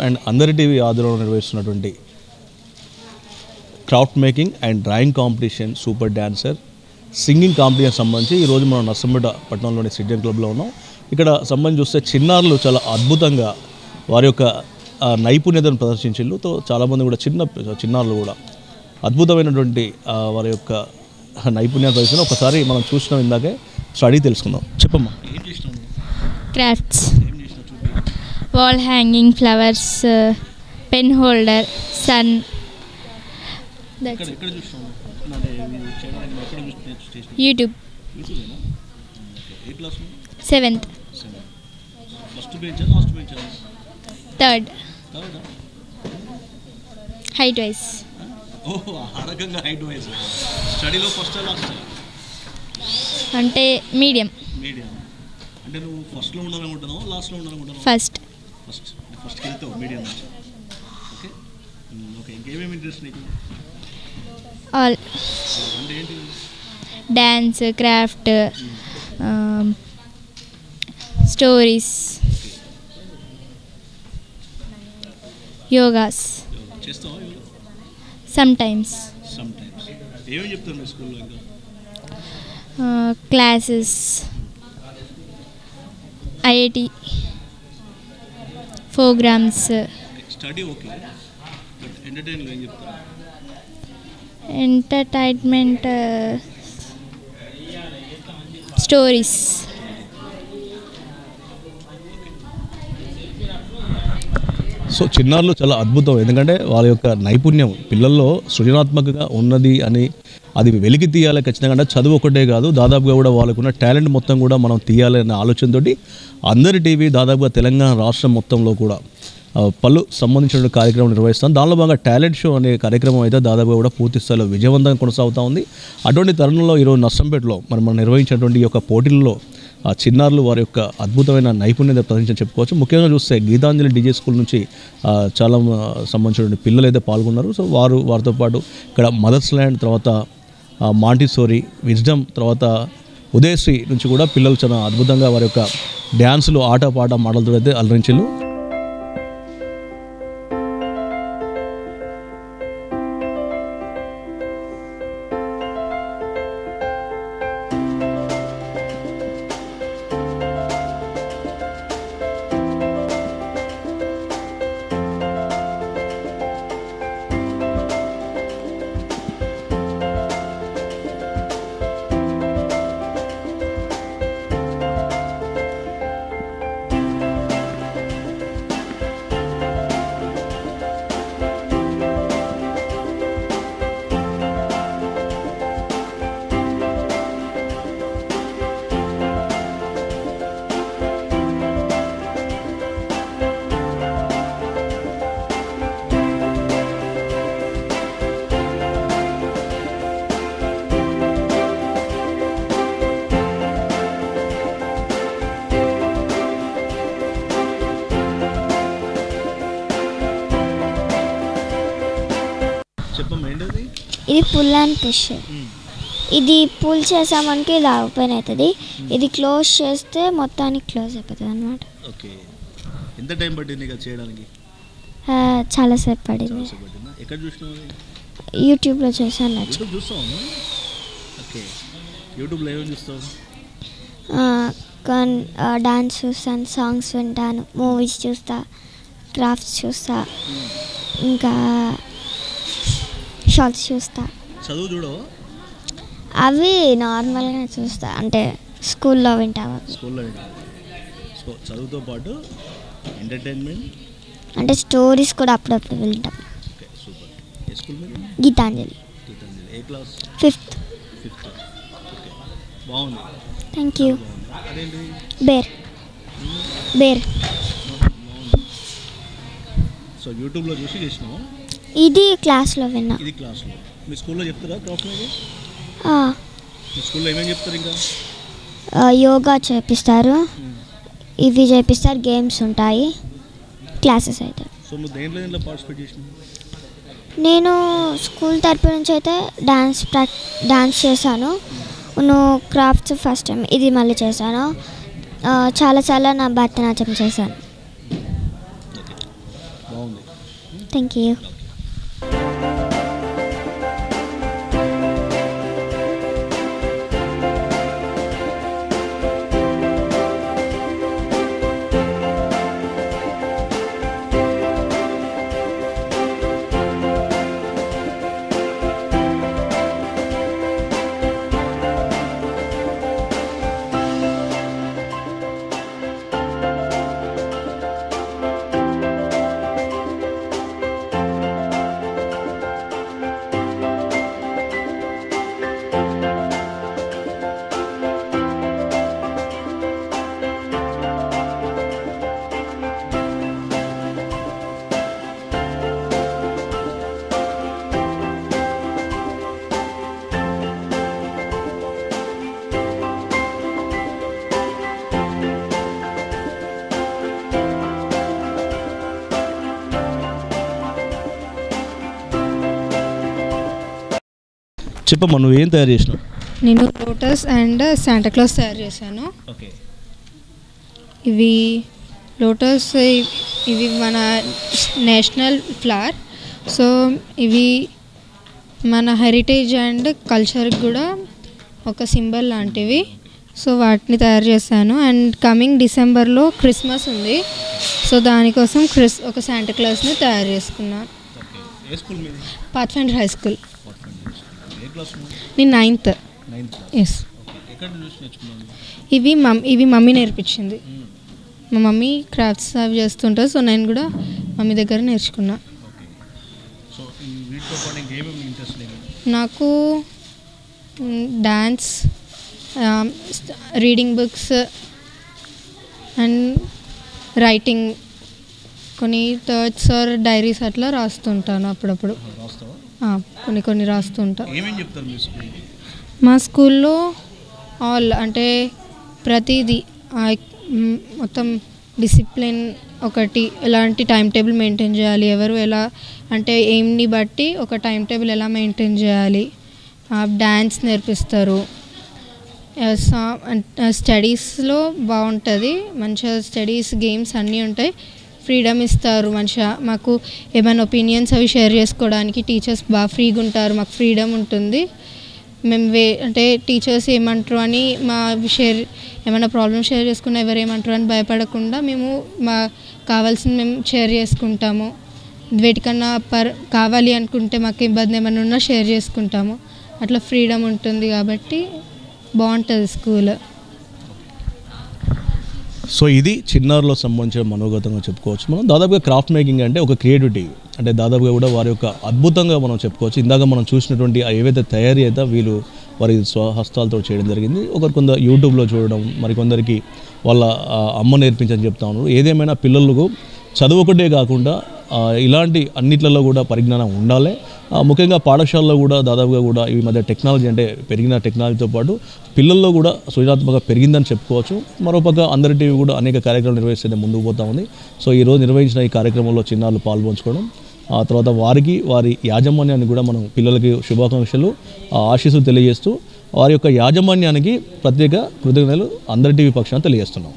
And అందరి TV ఆధ్వర్యంలో నిర్వహిస్తున్నటువంటి craft making and drawing competition, super dancer, singing competition సంబంధించి ఈరోజు మనం నర్సంపేట పట్టణంలోని సిటిజన్ క్లబ్లో ఉన్నాం. ఇక్కడ సంబంధించి చూస్తే చిన్నారులు చాలా అద్భుతంగా వారి యొక్క నైపుణ్యతను ప్రదర్శించారు. చాలామంది కూడా చిన్నారులు కూడా అద్భుతమైనటువంటి వారి యొక్క నైపుణ్యాన్ని ప్రదర్శన ఒకసారి మనం చూసినాం. ఇందాకే స్టడీ తెలుసుకుందాం. చెప్పమ్మా, ఏం చేసినావు? Crafts, wall hanging, flowers, pen holder, sun. YouTube. 7th. Third. Height wise. స్టడీలో ఫస్ట్ లాస్ట్ అంటే మీడియం. అంటే నువ్వు ఫస్ట్లో ఉండాలనుకుంటున్నావు, లాస్ట్లో ఉండాలనుకుంటున్నావు? ఫస్ట్కి వెళ్తావు మీడియం నుంచి. Okay okay. ఇంకేమేమి ఇంట్రెస్ట్ నీకు? ఆల్. అంటే ఏంటి? Dance, craft, stories, yogas. చేస్తావా? సమ్టైమ్స్. ఏమేమి చెప్తారు మీ స్కూల్లో? ఇంకా classes, IIT programs. Study okay, but entertainment ఏం చెప్తారు? Entertainment, stories. సో చిన్నారులు చాలా అద్భుతం. ఎందుకంటే వాళ్ళ యొక్క నైపుణ్యం పిల్లల్లో సృజనాత్మకంగా ఉన్నది అని అది వెలికి తీయాలి ఖచ్చితంగా. అంటే చదువు ఒకటే కాదు, దాదాపుగా కూడా వాళ్ళకున్న టాలెంట్ మొత్తం కూడా మనం తీయాలి అనే ఆలోచనతో అందరి టీవీ దాదాపుగా తెలంగాణ రాష్ట్రం మొత్తంలో కూడా పలు సంబంధించిన కార్యక్రమం నిర్వహిస్తాం. దానిలో భాగంగా టాలెంట్ షో అనే కార్యక్రమం అయితే దాదాపుగా కూడా పూర్తి స్థాయిలో విజయవంతంగా కొనసాగుతూ ఉంది. అటువంటి తరుణంలో ఈరోజు నర్సంపేటలో మనం నిర్వహించినటువంటి ఈ యొక్క పోటీల్లో చిన్నారులు వారి యొక్క అద్భుతమైన నైపుణ్యత ప్రదర్శించని చెప్పుకోవచ్చు. ముఖ్యంగా చూస్తే గీతాంజలి డీజే స్కూల్ నుంచి చాలా సంబంధించిన పిల్లలు అయితే పాల్గొన్నారు. సో వారితో పాటు ఇక్కడ మదర్స్ ల్యాండ్, తర్వాత మాంటిసోరీ, విజ్డమ్, తర్వాత ఉదయశ్రీ నుంచి కూడా పిల్లలు చాలా అద్భుతంగా వారి యొక్క డ్యాన్సులు, ఆట మాటలతో అయితే అలరించారు. ఇది పుల్ అండ్ పుష్. ఇది పుల్ చేసామనికి ఇది ఓపెన్ అవుతుంది, ఇది క్లోజ్ చేస్తే మొత్తానికి క్లోజ్ అయిపోతుంది అన్నమాట. ఓకే. ఎంత టైం పట్టింది చేయడానికి? చాలాసేపు పడింది. ఎక్కడ చూసినావు? యూట్యూబ్లో చూసాను. చూస్తావు? ఓకే. యూట్యూబ్లో ఏమేమి చూస్తావు? డాన్స్ చూస్తాను, సాంగ్స్ వింటాను, మూవీస్ చూస్తా, క్రాఫ్ట్స్ చూస్తా, ఇంకా షార్ట్స్ చూస్తా. చదువు చూడవా? అవి నార్మల్గా చూస్తా, అంటే స్కూల్లో వింటావా? స్కూల్లో వింటావా? సో చదువుతో పాటు ఎంటర్టైన్మెంట్ అంటే స్టోరీస్ కూడా అప్పుడప్పుడు వింటాం. Okay, super. ఏ స్కూల్ మీద? గీతాంజలి. ఏ క్లాస్? 5th. ఓకే, బాగుంది. Thank you. అదేంటి? బేర్. సో యూట్యూబ్లో చూసి చేసినావా? ఇది క్లాస్లో విన్నా. ఇది క్లాస్లో. మీ స్కూల్లో చెప్తారా క్రాఫ్ట్ మీద? మీ స్కూల్లో ఏమేమి చెప్తారు? ఇంకా యోగా చేపిస్తారు, ఇవి చేపిస్తారు, గేమ్స్ ఉంటాయి, క్లాసెస్ అయితే. సో నువ్వు దేంట్లో పార్టిసిపేట్ చేసినావు? నేను స్కూల్ తరపు నుంచి అయితే డాన్స్ చేశాను. క్రాఫ్ట్స్ ఫస్ట్ టైం, ఇది మళ్ళీ చేశాను. చాలా నా భరతనాట్యం చేశాను. బాగుంది. Thank you. చెప్పమ్మా, నువ్వు ఏం తయారు చేసినావు? నేను లోటస్ అండ్ శాంటాక్లాస్ తయారు చేశాను. ఓకే. ఇవి లోటస్ ఇవి మన నేషనల్ ఫ్లవర్. సో ఇవి మన హెరిటేజ్ అండ్ కల్చర్కి కూడా ఒక సింబల్ లాంటివి. సో వాటిని తయారు చేశాను. అండ్ కమింగ్ డిసెంబర్లో క్రిస్మస్ ఉంది. సో దానికోసం ఒక శాంటాక్లాస్ని తయారు చేసుకున్నాను. Pathfinder high school. నేను 9th. ఎస్. ఇవి మమ్మీ నేర్పించింది. మా మమ్మీ క్రాఫ్ట్స్ అవి చేస్తుంటారు. సో నేను కూడా మమ్మీ దగ్గర నేర్చుకున్నా. నాకు dance, reading books and writing, కొన్ని థాట్స్ ఆర్ డైరీస్ అట్లా రాస్తుంటాను అప్పుడప్పుడు. కొన్ని రాస్తుంటా. మా స్కూల్లో ఆల్ అంటే ప్రతిదీ మొత్తం డిసిప్లిన్ ఒకటి, ఎలాంటి టైం టేబుల్ మెయింటైన్ చేయాలి, ఎవరు ఎలా అంటే ఎయిమ్ని బట్టి ఒక టైం టేబుల్ ఎలా మెయింటైన్ చేయాలి, డ్యాన్స్ నేర్పిస్తారు. స్టడీస్లో బాగుంటుంది, మంచిగా స్టడీస్, గేమ్స్ అన్నీ ఉంటాయి. ఫ్రీడమ్ ఇస్తారు మంచిగా. మాకు ఏమైనా ఒపీనియన్స్ అవి షేర్ చేసుకోవడానికి టీచర్స్ బాగా ఫ్రీగా ఉంటారు. మాకు ఫ్రీడమ్ ఉంటుంది. మేము అంటే టీచర్స్ ఏమంటారు అని ఏమైనా ప్రాబ్లమ్ షేర్ చేసుకున్నా ఎవరు ఏమంటారు అని భయపడకుండా మేము కావాల్సింది మేము షేర్ చేసుకుంటాము. వేటికన్నా కావాలి అనుకుంటే మాకు ఇబ్బంది ఏమైనా ఉన్నా షేర్ చేసుకుంటాము. అట్లా ఫ్రీడమ్ ఉంటుంది కాబట్టి బాగుంటుంది స్కూల్. సో ఇది చిన్నారులో సంబంధించిన మనోగతంగా చెప్పుకోవచ్చు మనం. దాదాపుగా క్రాఫ్ట్ మేకింగ్ అంటే ఒక క్రియేటివిటీ, అంటే దాదాపుగా కూడా వారి యొక్క అద్భుతంగా మనం చెప్పుకోవచ్చు. ఇందాక మనం చూసినటువంటి ఏవైతే తయారీ అయితే వీళ్ళు వారి స్వహస్తాలతో చేయడం జరిగింది. కొందరు యూట్యూబ్లో చూడడం, మరికొందరికి వాళ్ళ అమ్మ నేర్పించని చెప్తా ఉన్నారు. ఏదేమైనా పిల్లలకు చదువు ఒకటే కాకుండా ఇలాంటి అన్నిట్లలో కూడా పరిజ్ఞానం ఉండాలి. ముఖ్యంగా పాఠశాలలో కూడా దాదాపుగా కూడా ఈ మధ్య టెక్నాలజీ అంటే పెరిగిన టెక్నాలజీతో పాటు పిల్లల్లో కూడా సృజనాత్మక పెరిగిందని చెప్పుకోవచ్చు. మరోపక్క అందరి టీవీ కూడా అనేక కార్యక్రమాలు నిర్వహిస్తే ముందుకు పోతా ఉంది. సో ఈరోజు నిర్వహించిన ఈ కార్యక్రమంలో చిన్నారులు పాల్పంచుకోవడం, ఆ తర్వాత వారి యాజమాన్యాన్ని కూడా మనం పిల్లలకి శుభాకాంక్షలు, ఆశీస్సులు తెలియజేస్తూ వారి యొక్క యాజమాన్యానికి ప్రత్యేక కృతజ్ఞతలు అందరి టీవీ పక్షాన తెలియజేస్తున్నాం.